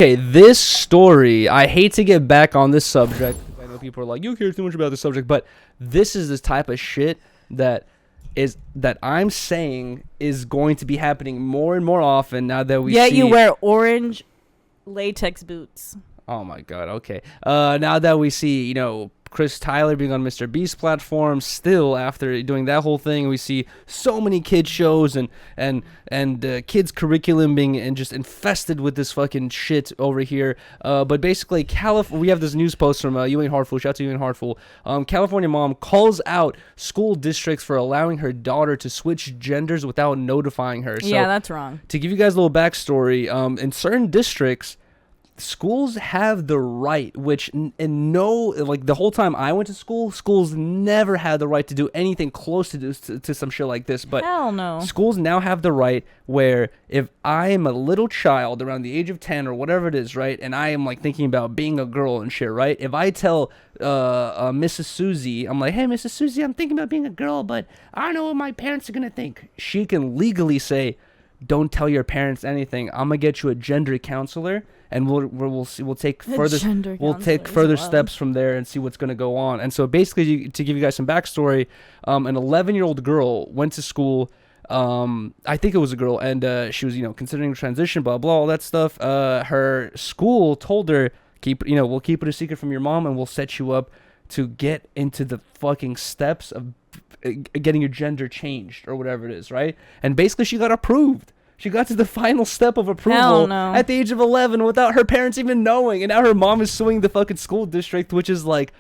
Okay, this story, I hate to get back on this subject. I know people are like, you care too much about this subject, but this is this type of shit that I'm saying is going to be happening more and more often now that we see. Yet you wear orange latex boots. Oh my god, okay. Now that we see, Chris Tyler being on Mr. Beast platform, still after doing that whole thing, we see so many kids shows and kids curriculum being and just infested with this fucking shit over here. But basically, we have this news post from Ewing Hartful. Shout out to Ewing Hartful. California mom calls out school districts for allowing her daughter to switch genders without notifying her. So, yeah, that's wrong. To give you guys a little backstory, in certain districts, schools have the right, which the whole time I went to school, schools never had the right to do anything close to some shit like this. But hell no. Schools now have the right where if I am a little child around the age of 10 or whatever it is, right, and I am like thinking about being a girl and shit, right, if I tell Mrs. Susie, I'm like, hey, Mrs. Susie, I'm thinking about being a girl, but I don't know what my parents are gonna think. She can legally say, don't tell your parents anything. I'm gonna get you a gender counselor, and we'll take further steps from there and see what's gonna go on. And so basically, to give you guys some backstory, an 11-year-old girl went to school. I think it was a girl, and she was considering transition, blah blah, all that stuff. Her school told her, we'll keep it a secret from your mom, and we'll set you up to get into the fucking steps of getting your gender changed or whatever it is, right? And basically she got approved. She got to the final step of approval at the age of 11 without her parents even knowing, and now her mom is suing the fucking school district, which is like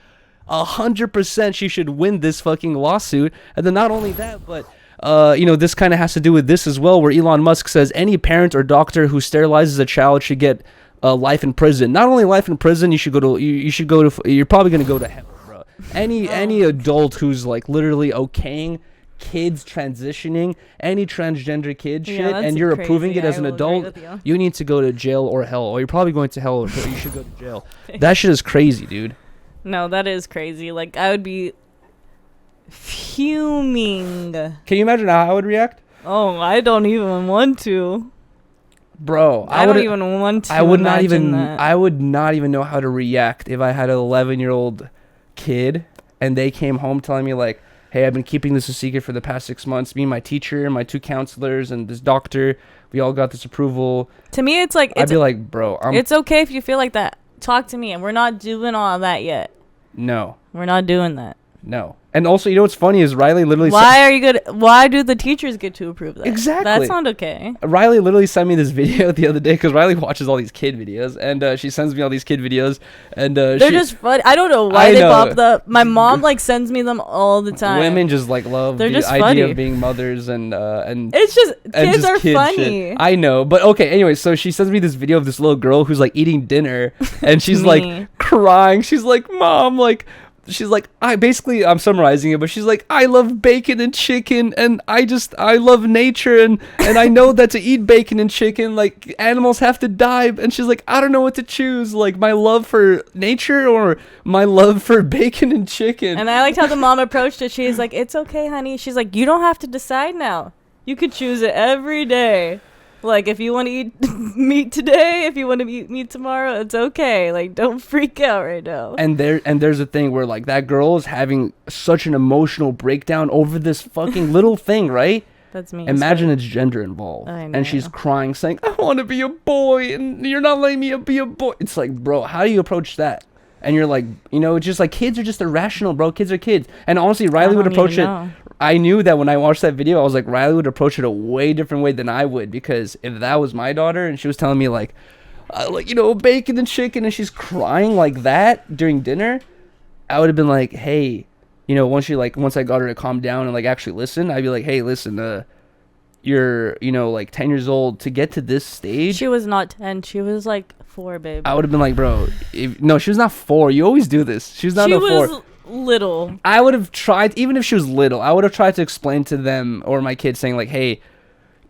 100% she should win this fucking lawsuit. And then not only that, but this kind of has to do with this as well, where Elon Musk says any parent or doctor who sterilizes a child should get life in prison. Not only life in prison, you're probably going to go to hell. Any adult who's like literally okaying kids transitioning, any transgender kid shit, and you're approving it as an adult, you need to go to jail or hell, or you're probably going to hell, or you should go to jail. That shit is crazy, dude. No, that is crazy. Like, I would be fuming. Can you imagine how I would react? Oh, I don't even want to. Bro, I don't even want to. I would not even know how to react if I had an 11-year-old kid and they came home telling me like, hey, I've been keeping this a secret for the past 6 months. Me and my teacher, my 2 counselors, and this doctor, we all got this approval. To me, it's like, I'd be like, bro, it's okay if you feel like that. Talk to me, and we're not doing all that yet. No, we're not doing that. No. And also, what's funny is Riley literally why do the teachers get to approve that? Exactly. That's not okay. Riley literally sent me this video the other day, because Riley watches all these kid videos, and she sends me all these kid videos, and they're just fun. I don't know why they pop up. My mom sends me them all the time. Women just love the idea of being mothers, and it's just kids are funny. Shit. I know, but okay. Anyway, so she sends me this video of this little girl who's like eating dinner, and she's like crying. She's like, Mom, she's like, I'm summarizing it, but she's like, I love bacon and chicken, and I love nature, and I know that to eat bacon and chicken, like, animals have to die, and she's like, I don't know what to choose, like, my love for nature or my love for bacon and chicken. And I liked how the mom approached it. She's like, it's okay, honey. She's like, you don't have to decide now. You could choose it every day. Like, if you want to eat meat today, if you want to eat meat tomorrow, it's okay. Like, don't freak out right now. And there's a thing where, like, that girl is having such an emotional breakdown over this fucking little thing, right? That's me. Imagine it's gender involved. I know. And she's crying, saying, I want to be a boy, and you're not letting me be a boy. It's like, bro, how do you approach that? And you're like, it's just like, kids are just irrational, bro. Kids are kids. And honestly, Riley would approach it. I knew that when I watched that video, I was like, Riley would approach it a way different way than I would, because if that was my daughter and she was telling me like bacon and chicken, and she's crying like that during dinner, I would have been like, hey, once I got her to calm down and like actually listen, I'd be like, hey, listen, you're 10 years old. To get to this stage, she was not 10, she was like 4, babe. I would have been like, bro, no, she was not 4. You always do this. She was not 4. Little. I would have tried, even if she was little, I would have tried to explain to them or my kids, saying like, hey,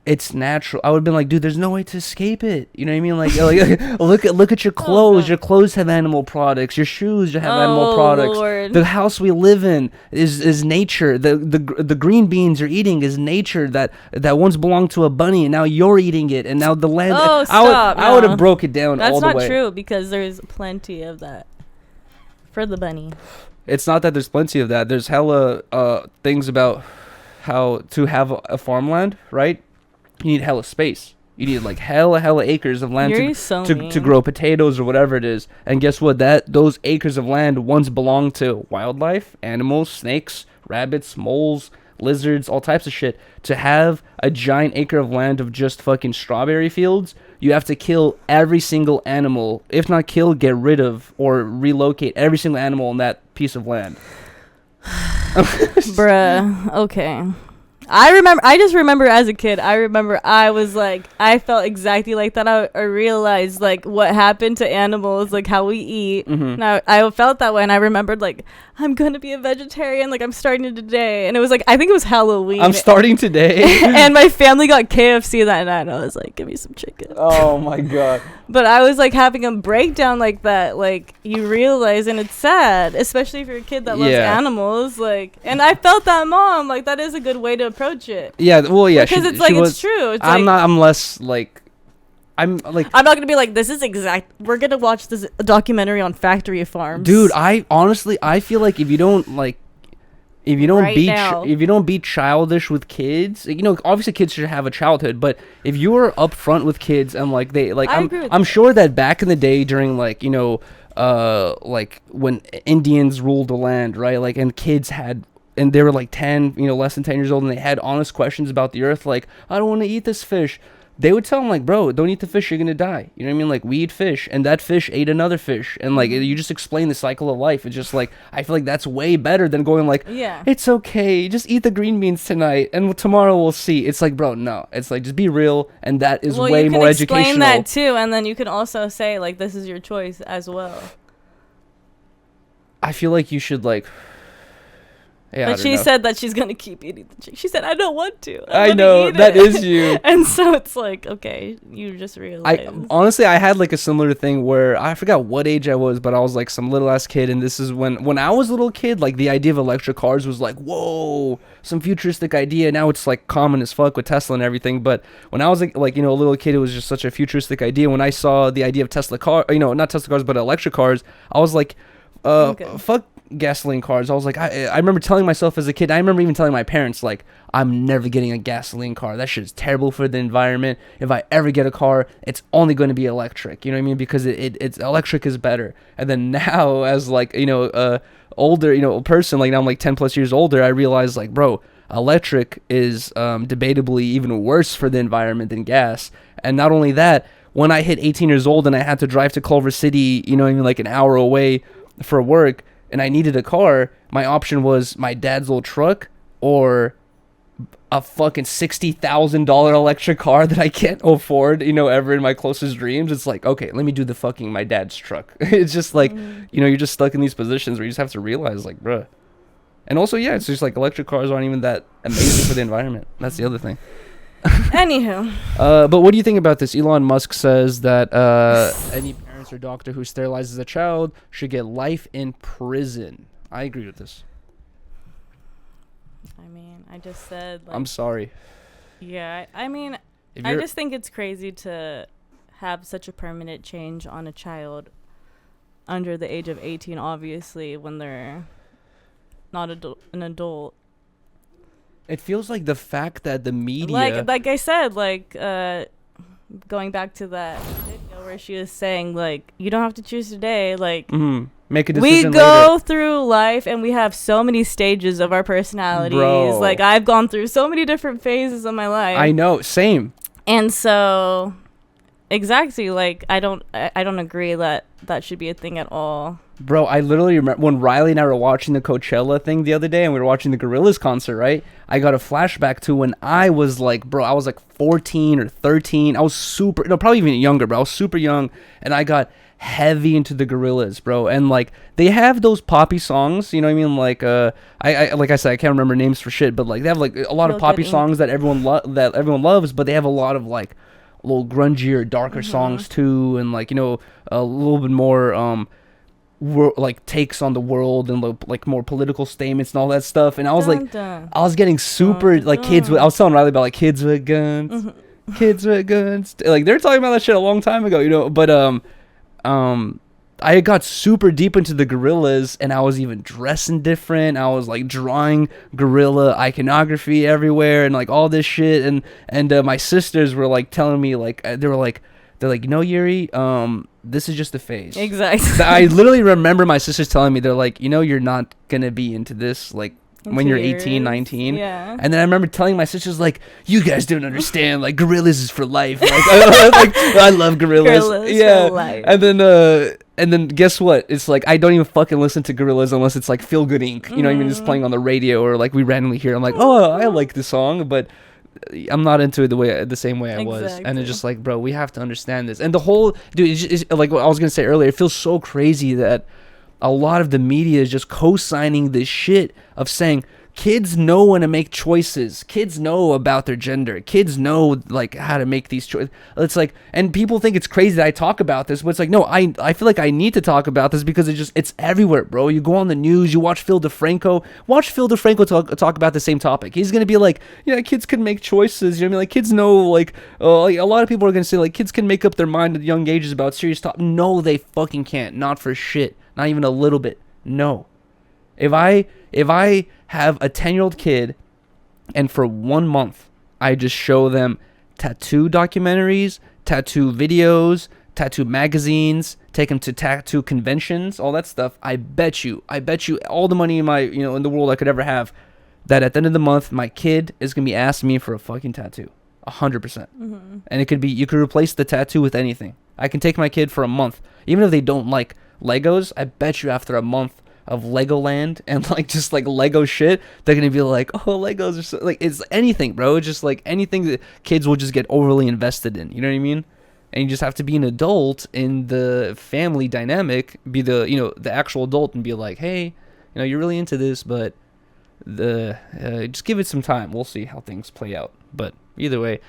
it's natural. I would have been like, dude, there's no way to escape it. You know what I mean? Like look at your clothes. Your clothes have animal products. Your shoes have animal products. Lord. The house we live in is nature. The green beans you're eating is nature that once belonged to a bunny, and now you're eating it, and now the land. Oh, stop! I would no. have broke it down That's all the way. not true, because there's plenty of that for the bunny. It's not that there's plenty of that. There's hella things about how to have a farmland, right? You need hella space. You need like hella acres of land to grow potatoes or whatever it is. And guess what? Those acres of land once belonged to wildlife, animals, snakes, rabbits, moles, lizards, all types of shit. To have a giant acre of land of just fucking strawberry fields, you have to kill every single animal. If not kill, get rid of or relocate every single animal on that piece of land. Bruh. Okay. I just remember as a kid, I was like, I felt exactly like that. I realized like what happened to animals, like how we eat. Mm-hmm. Now I felt that way, and I remembered like, I'm going to be a vegetarian, like I'm starting today. And it was like, I think it was Halloween. I'm starting today. And my family got KFC that night, and I was like, give me some chicken. Oh my God. But I was like having a breakdown like that, like you realize, and it's sad, especially if you're a kid that loves animals, like, and I felt that mom, like that is a good way to approach it. Yeah, well, yeah, because it's true. It's I'm not gonna be like, this is exact. We're gonna watch this documentary on factory farms, dude. I honestly feel like if you don't be childish with kids, you know, obviously kids should have a childhood, but if you are upfront with kids and like they like, I'm sure that back in the day during like, you know, like when Indians ruled the land, right? Like, and kids had, and they were like 10, you know, less than 10 years old, and they had honest questions about the earth, like, I don't want to eat this fish. They would tell them like, bro, don't eat the fish, you're gonna die. You know what I mean? Like, we eat fish, and that fish ate another fish, and like you just explain the cycle of life. It's just like, I feel like that's way better than going like, it's okay, just eat the green beans tonight, and tomorrow we'll see. It's like, bro, no. It's like, just be real, and that is way more educational. You can explain that too, and then you can also say like, this is your choice as well. I feel like you should like. Yeah, but she said that she's gonna keep eating the chicken. She said, I don't want to. I know, that is you. And so it's like, okay, you just realize. Honestly, I had like a similar thing where I forgot what age I was, but I was like some little ass kid, and this is when I was a little kid, like the idea of electric cars was like, whoa, some futuristic idea. Now it's like common as fuck with Tesla and everything. But when I was like you know, a little kid, it was just such a futuristic idea. When I saw the idea of Tesla car, you know, not Tesla cars, but electric cars, I was like, fuck gasoline cars. I was like, I remember telling myself as a kid, I remember even telling my parents, like, I'm never getting a gasoline car. That shit is terrible for the environment. If I ever get a car, it's only going to be electric. You know what I mean? Because it's electric is better. And then now, as like, you know, older, you know, person, like now I'm like 10 plus years older, I realized like, bro, electric is debatably even worse for the environment than gas. And not only that, when I hit 18 years old and I had to drive to Culver City, you know what I mean, like an hour away for work, and I needed a car, my option was my dad's old truck or a fucking $60,000 electric car that I can't afford, you know, ever in my closest dreams. It's like, okay, let me do the fucking my dad's truck. It's just like, you know, you're just stuck in these positions where you just have to realize like, bruh. And also, yeah, it's just like electric cars aren't even that amazing for the environment. That's the other thing. Anywho. But what do you think about this? Elon Musk says that any parents or doctor who sterilizes a child should get life in prison. I agree with this. I mean, I just said, like, I'm sorry. Yeah, I mean, I just think it's crazy to have such a permanent change on a child under the age of 18, obviously, when they're not an adult. It feels like the fact that the media... Like I said, like, going back to that video where she was saying, like, you don't have to choose today, like... Make a decision we go later. through life and we have so many stages of our personalities. Bro. Like, I've gone through so many different phases of my life. I know, same. And so exactly. Like I don't agree that that should be a thing at all. Bro, I literally remember when Riley and I were watching the Coachella thing the other day, and we were watching the Gorillaz concert, right? I got a flashback to when I was like, bro, I was like 14 or 13. I was super, no, probably even younger, bro. I was super young, and I got heavy into the Gorillaz, bro. And like, they have those poppy songs, you know what I mean? Like, I like I said, I can't remember names for shit, but like, they have like a lot of Feel poppy Good Inc. songs that everyone loves, but they have a lot of like a little grungier, darker songs too, and like, you know, a little bit more like takes on the world and like more political statements and all that stuff. And I was like, I was getting super like kids with, I was telling Riley about like kids with guns, kids with guns. Like they're talking about that shit a long time ago, you know. But I got super deep into the Gorillaz, and I was even dressing different. I was like drawing gorilla iconography everywhere and like all this shit. And my sisters were like telling me like they're like, you know, Yuri, this is just a phase. Exactly. I literally remember my sisters telling me, they're like, you know, you're not gonna be into this like when you're 18, 19. Yeah. And then I remember telling my sisters like, you guys don't understand, like Gorillaz is for life. Like, I love Gorillaz. Gorillaz Yeah. for life. And then guess what? It's like I don't even fucking listen to Gorillaz unless it's like Feel Good Inc. You know what I mean? It's playing on the radio or like we randomly hear it. I'm like, oh, I like this song, but I'm not into it the same way I was. And it's just like, bro, we have to understand this. And the whole dude, it's like what I was gonna say earlier, it feels so crazy that a lot of the media is just co-signing this shit of saying kids know when to make choices. Kids know about their gender. Kids know like how to make these choices. It's like, and people think it's crazy that I talk about this, but it's like, no, I feel like I need to talk about this because it's everywhere, bro. You go on the news, you watch Phil DeFranco talk about the same topic. He's gonna be like, yeah, kids can make choices. You know what I mean? Like kids know, like a lot of people are gonna say like kids can make up their mind at young ages about serious topics. No, they fucking can't. Not for shit. Not even a little bit. No. If I have a 10-year-old kid and for 1 month I just show them tattoo documentaries, tattoo videos, tattoo magazines, take them to tattoo conventions, all that stuff, I bet you all the money in in the world I could ever have, that at the end of the month my kid is going to be asking me for a fucking tattoo. 100%. And it could be, you could replace the tattoo with anything. I can take my kid for a month. Even if they don't like Legos, I bet you after a month of Legoland and like just like Lego shit, they're gonna be like, oh, Legos are so, like, it's anything, bro. It's just like anything that kids will just get overly invested in. You know what I mean? And you just have to be an adult in the family dynamic, be the actual adult, and be like, hey, you're really into this, but just give it some time. We'll see how things play out. But either way,